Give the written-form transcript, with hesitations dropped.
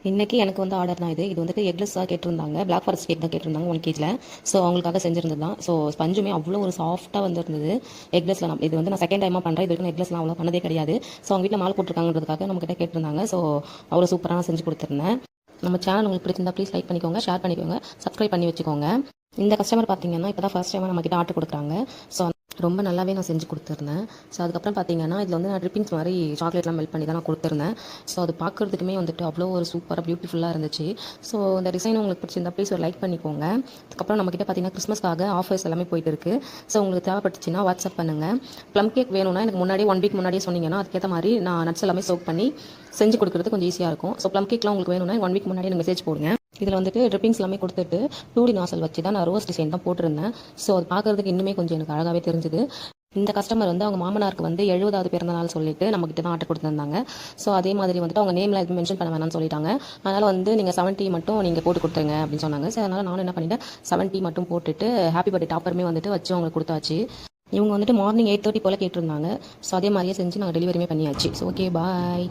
இன்றைக்கி எனக்கு வந்து ஆர்டர் தான் இது வந்துட்டு எக்லெஸ்ஸாக கேட்டிருந்தாங்க. பிளாக் ஃபாரஸ்ட் கேக் தான் கேட்டிருந்தாங்க 1 kgல. ஸோ அவங்களுக்காக செஞ்சிருந்தது தான். ஸோ ஸ்பஞ்சுமே அவ்வளோ ஒரு சாஃப்ட்டாக வந்துருந்தது. எக்லெஸ்ஸில் இது வந்து நான் செகண்ட் டைமாக பண்ணுறேன். இது வரைக்கும் எக்லெஸ்லாம் அவ்வளோ பண்ணதே கிடையாது. ஸோ அவங்க வீட்டில் மாலை போட்டிருக்காங்கிறதுக்காக நம்மக்கிட்ட கேட்டிருந்தாங்க. ஸோ அவ்வளோ சூப்பராக நான் செஞ்சு கொடுத்துருந்தேன். நம்ம சேனல் உங்களுக்கு பிடிச்சிருந்தா ப்ளீஸ் லைக் பண்ணிக்கோங்க, ஷேர் பண்ணிக்கோங்க, சப்ஸ்கிரைப் பண்ணி வச்சுக்கோங்க. இந்த கஸ்டமர் பார்த்தீங்கன்னா இப்போ தான் ஃபர்ஸ்ட் டைமாக நம்மக்கிட்ட ஆர்டர் கொடுக்குறாங்க. ஸோ ரொம்ப நல்லாவே நான் செஞ்சு கொடுத்துருந்தேன். ஸோ அதுக்கப்புறம் பார்த்தீங்கன்னா இதில் வந்து நான் ட்ரிப்பிங்ஸ் மாதிரி சாக்லேட்லாம் மெல்ட் பண்ணி தான் நான் கொடுத்துருந்தேன். ஸோ அது பார்க்குறதுக்குமே வந்துட்டு அவ்வளோ ஒரு சூப்பராக பியூட்டிஃபுல்லாக இருந்துச்சு. ஸோ இந்த டிசைன் உங்களுக்கு பிடிச்சிருந்தா ப்ளீஸ் ஒரு லைக் பண்ணிக்கோங்க. அதுக்கப்புறம் நம்மக்கிட்ட பார்த்தீங்கன்னா கிறிஸ்மஸ்க்காக ஆஃபர்ஸ் எல்லாமே போயிட்டு இருக்கு. ஸோ உங்களுக்கு தேவைப்பட்டுச்சுன்னா வாட்ஸ்அப் பண்ணுங்கள். ப்ளம் கேக் வேணும்னா எனக்கு முன்னாடி 1 வீக் முன்னாடியே சொன்னீங்கன்னா அதுக்கேற்ற மாதிரி நான் நட்ஸ் எல்லாமே சோக் பண்ணி செஞ்சு கொடுக்குறது கொஞ்சம் ஈஸியாக இருக்கும். ஸோ ப்ளம் கேக்லாம் உங்களுக்கு வேணும்னா 1 வீக் முன்னாடி எனக்கு மெசேஜ் போடுங்க. இதில் வந்துட்டு ட்ரிப்பிங்ஸ் எல்லாமே கொடுத்துட்டு 2D நாசல் வச்சு தான் நான் ரோஸ் டிசைன் தான் போட்டிருந்தேன். ஸோ அது பார்க்குறதுக்கு இன்னுமே கொஞ்சம் எனக்கு அழகாகவே தெரிஞ்சுது. இந்த கஸ்டமர் வந்து அவங்க மாமனாருக்கு வந்து 70வது பிறந்த நாள் சொல்லிட்டு நம்மகிட்ட தான் ஆர்டர் கொடுத்துருந்தாங்க. ஸோ அதே மாதிரி வந்துட்டு அவங்க நேமில் எதுவும் மென்ஷன் பண்ண வேணாம்னு சொல்லிட்டாங்க. அதனால் வந்து நீங்கள் 70 மட்டும் நீங்கள் போட்டு கொடுத்துருங்க அப்படின்னு சொன்னாங்க. ஸோ அதனால் நானும் என்ன பண்ணிட்டேன், 70 மட்டும் போட்டுட்டு ஹாப்பி பர்த்டே டாப்பருமே வந்துட்டு வச்சு அவங்களுக்கு கொடுத்தாச்சு. இவங்க வந்துட்டு மார்னிங் 8:30 போல் கேட்டிருந்தாங்க. ஸோ அதே மாதிரியே செஞ்சு நாங்கள் டெலிவரியுமே பண்ணியாச்சு. ஸோ ஓகே, பாய்.